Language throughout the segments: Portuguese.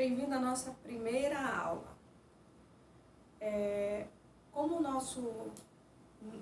bem-vindo à nossa primeira aula. Como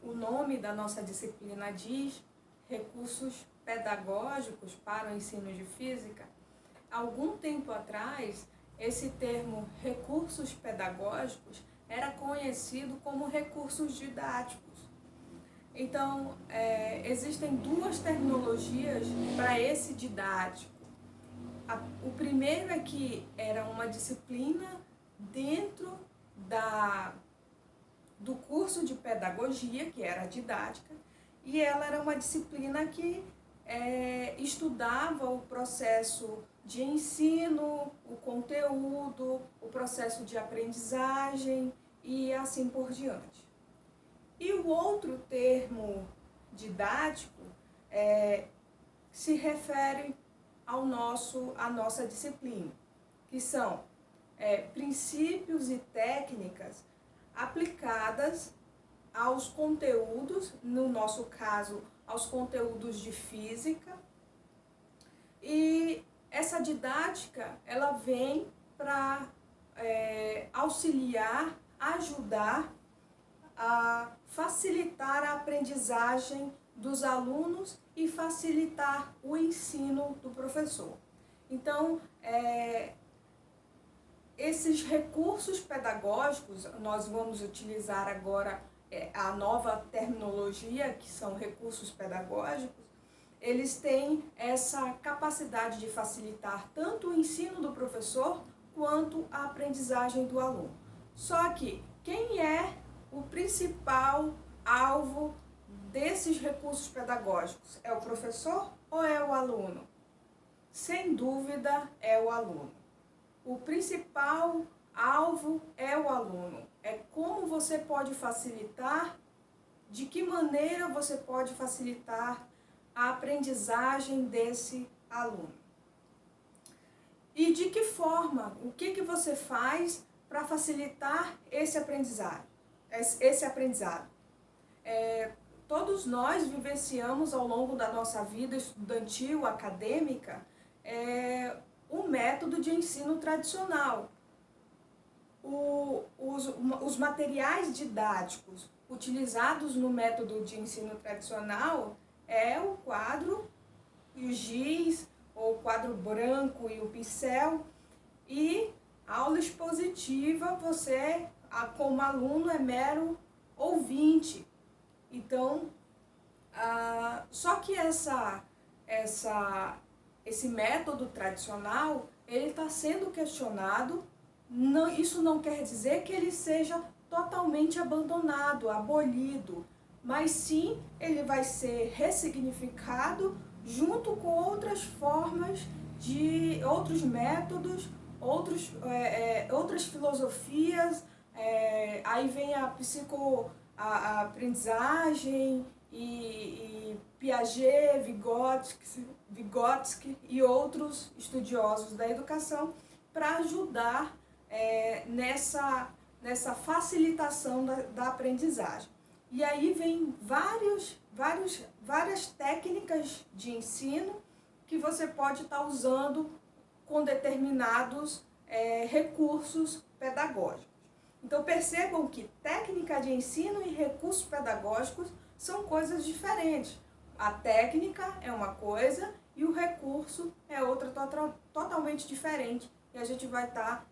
o nome da nossa disciplina diz, recursos pedagógicos para o ensino de física, algum tempo atrás, esse termo recursos pedagógicos era conhecido como recursos didáticos. Então, existem duas terminologias para esse didático. O primeiro é que era uma disciplina dentro do curso de pedagogia, que era a didática, e ela era uma disciplina que estudava o processo de ensino, o conteúdo, o processo de aprendizagem e assim por diante. E o outro termo didático se refere à nossa disciplina, que são princípios e técnicas aplicadas aos conteúdos, no nosso caso, aos conteúdos de física. E essa didática, ela vem para auxiliar, ajudar a facilitar a aprendizagem dos alunos e facilitar o ensino do professor. Então, esses recursos pedagógicos, nós vamos utilizar agora a nova terminologia, que são recursos pedagógicos, eles têm essa capacidade de facilitar tanto o ensino do professor quanto a aprendizagem do aluno. Só que quem é o principal alvo desses recursos pedagógicos? É o professor ou é o aluno? Sem dúvida é o aluno. O principal alvo é o aluno. É como você pode facilitar, de que maneira você pode facilitar a aprendizagem desse aluno. E de que forma, o que você faz para facilitar esse aprendizado? Todos nós vivenciamos ao longo da nossa vida estudantil, acadêmica, o método de ensino tradicional. Os materiais didáticos utilizados no método de ensino tradicional é o quadro e o giz, ou o quadro branco e o pincel, e aula expositiva, você, como aluno, é mero ouvinte. Então, só que esse método tradicional, ele está sendo questionado. Não, isso não quer dizer que ele seja totalmente abandonado, abolido, mas sim ele vai ser ressignificado junto com outras formas, outros métodos, outras filosofias. Aí vem a aprendizagem e Piaget, Vygotsky e outros estudiosos da educação para ajudar nessa facilitação da aprendizagem. E aí vem várias técnicas de ensino que você pode estar usando com determinados recursos pedagógicos. Então percebam que técnica de ensino e recursos pedagógicos são coisas diferentes. A técnica é uma coisa e o recurso é outra totalmente diferente. E a gente vai estar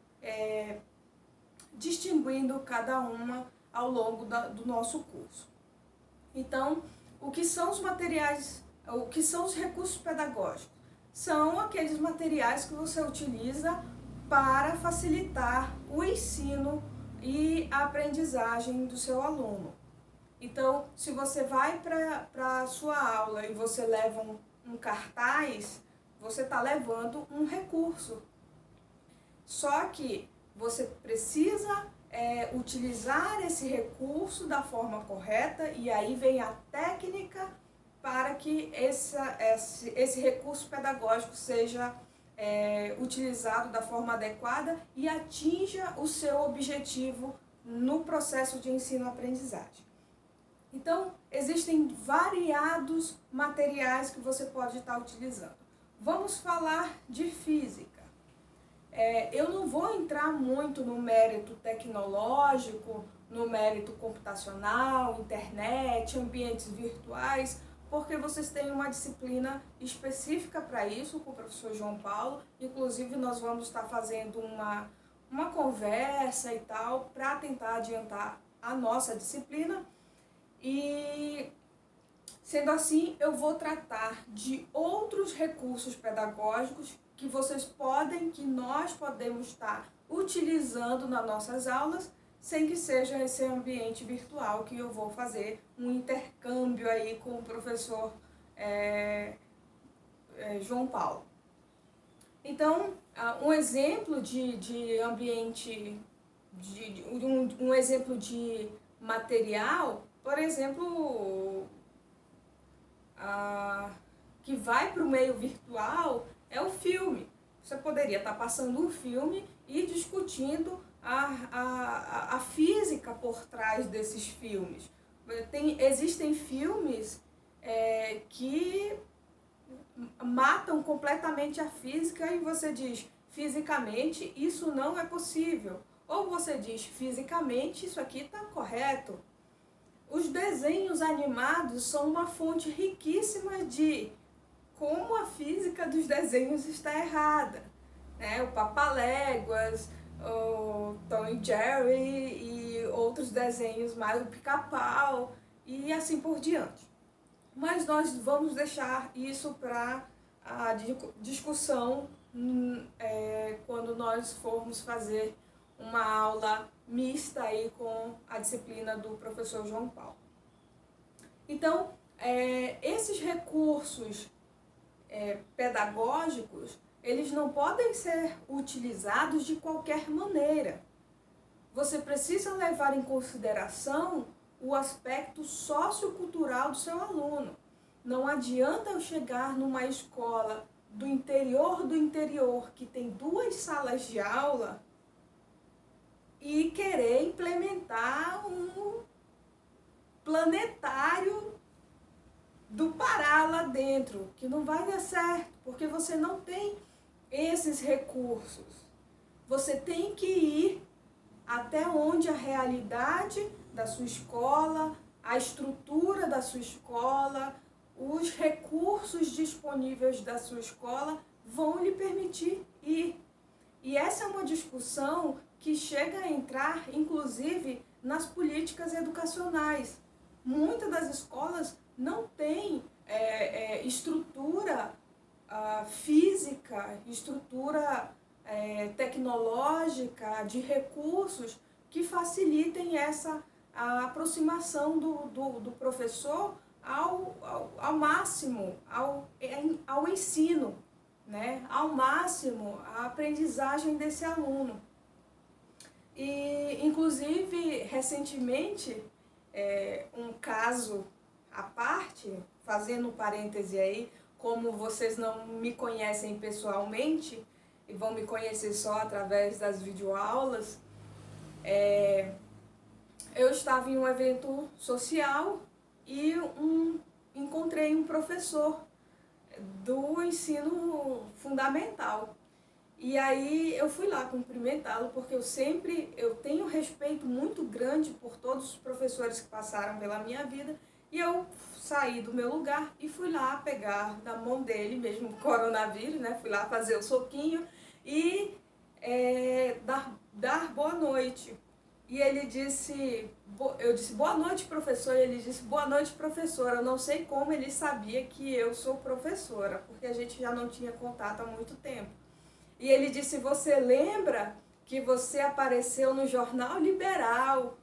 distinguindo cada uma ao longo do nosso curso. Então, o que são os materiais, o que são os recursos pedagógicos? São aqueles materiais que você utiliza para facilitar o ensino e a aprendizagem do seu aluno. Então, se você vai para a sua aula e você leva um cartaz, você está levando um recurso. Só que você precisa utilizar esse recurso da forma correta, e aí vem a técnica para que esse recurso pedagógico seja utilizado da forma adequada e atinja o seu objetivo no processo de ensino-aprendizagem. Então, existem variados materiais que você pode estar utilizando. Vamos falar de física. eu não vou entrar muito no mérito tecnológico, no mérito computacional, internet, ambientes virtuais, porque vocês têm uma disciplina específica para isso com o professor João Paulo. Inclusive, nós vamos estar fazendo uma conversa e tal para tentar adiantar a nossa disciplina. E, sendo assim, eu vou tratar de outros recursos pedagógicos que nós podemos estar utilizando nas nossas aulas, sem que seja esse ambiente virtual que eu vou fazer um intercâmbio aí com o professor João Paulo. Então, um exemplo de ambiente, um exemplo de material, por exemplo, que vai para o meio virtual é o filme. Você poderia estar passando um filme e discutindo a física por trás desses filmes. Existem filmes que matam completamente a física e você diz, fisicamente isso não é possível. Ou você diz, fisicamente isso aqui está correto. Os desenhos animados são uma fonte riquíssima de como a física dos desenhos está errada. Né? O Papaléguas, o Tom e Jerry e outros desenhos mais, o Pica-Pau e assim por diante. Mas nós vamos deixar isso para a discussão quando nós formos fazer uma aula mista aí com a disciplina do professor João Paulo. Então, esses recursos pedagógicos, eles não podem ser utilizados de qualquer maneira. Você precisa levar em consideração o aspecto sociocultural do seu aluno. Não adianta eu chegar numa escola do interior, que tem 2 salas de aula, e querer implementar um planetário do Pará lá dentro, que não vai dar certo, porque você não tem esses recursos. Você tem que ir até onde a realidade da sua escola, a estrutura da sua escola, os recursos disponíveis da sua escola vão lhe permitir ir. E essa é uma discussão que chega a entrar, inclusive, nas políticas educacionais. Muitas das escolas não têm estrutura física, estrutura tecnológica, de recursos que facilitem essa aproximação do professor ao máximo, ao ensino, né? Ao máximo a aprendizagem desse aluno. E, inclusive, recentemente, um caso à parte, fazendo um parêntese aí, como vocês não me conhecem pessoalmente e vão me conhecer só através das videoaulas, eu estava em um evento social e encontrei um professor do ensino fundamental. E aí eu fui lá cumprimentá-lo, porque eu tenho respeito muito grande por todos os professores que passaram pela minha vida, e eu saí do meu lugar e fui lá pegar na mão dele, mesmo com coronavírus, né? Fui lá fazer o soquinho e dar boa noite. E ele disse, eu disse, boa noite, professor, e ele disse, boa noite, professora. Eu não sei como ele sabia que eu sou professora, porque a gente já não tinha contato há muito tempo. E ele disse, você lembra que você apareceu no Jornal Liberal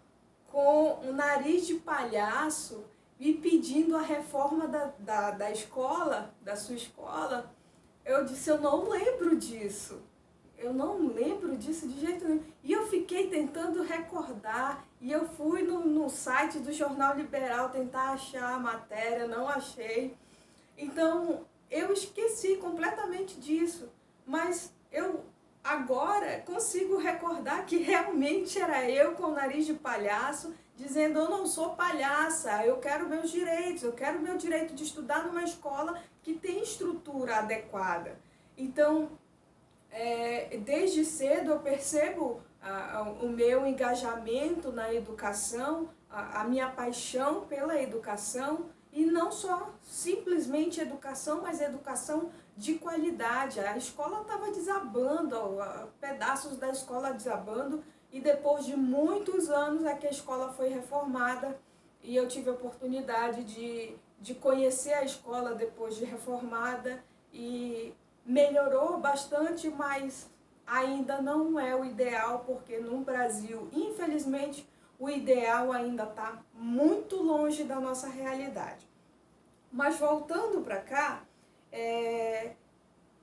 com um nariz de palhaço e pedindo a reforma da escola, da sua escola? Eu disse, eu não lembro disso. Eu não lembro disso de jeito nenhum. E eu fiquei tentando recordar, e eu fui no site do Jornal Liberal tentar achar a matéria, não achei. Então, eu esqueci completamente disso, mas eu agora consigo recordar que realmente era eu com o nariz de palhaço, dizendo, eu não sou palhaça, eu quero meus direitos, eu quero meu direito de estudar numa escola que tem estrutura adequada. Então, desde cedo eu percebo o meu engajamento na educação, a minha paixão pela educação, e não só simplesmente educação, mas educação de qualidade. A escola estava desabando, pedaços da escola desabando, e depois de muitos anos é que a escola foi reformada, e eu tive a oportunidade de conhecer a escola depois de reformada, e melhorou bastante, mas ainda não é o ideal, porque no Brasil, infelizmente, o ideal ainda está muito longe da nossa realidade. Mas voltando para cá,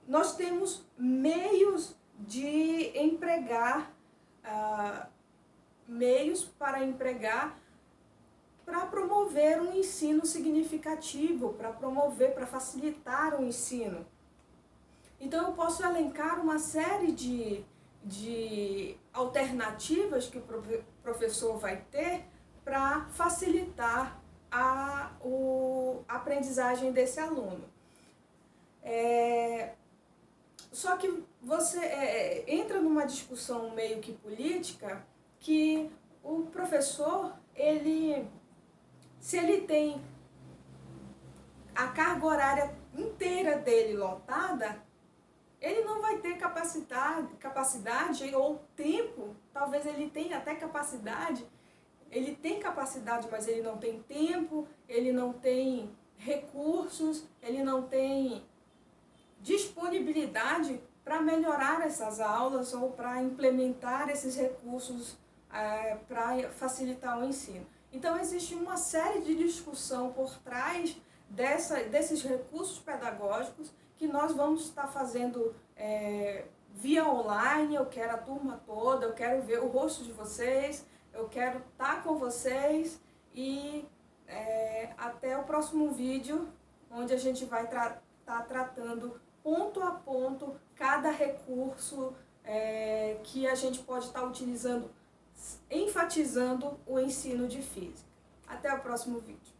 nós temos meios de empregar, meios para empregar, para promover um ensino significativo, para promover, para facilitar o ensino. Então eu posso elencar uma série de alternativas que o professor vai ter para facilitar a aprendizagem desse aluno. Só que você entra numa discussão meio que política, que o professor, se ele tem a carga horária inteira dele lotada, ele não vai ter capacidade ou tempo. Talvez ele tenha até capacidade, ele tem capacidade, mas ele não tem tempo, ele não tem recursos, ele não tem disponibilidade para melhorar essas aulas ou para implementar esses recursos para facilitar o ensino. Então existe uma série de discussão por trás desses recursos pedagógicos que nós vamos estar fazendo via online. Eu quero a turma toda, eu quero ver o rosto de vocês, eu quero estar com vocês, e até o próximo vídeo, onde a gente vai estar tratando ponto a ponto cada recurso que a gente pode estar utilizando, enfatizando o ensino de física. Até o próximo vídeo.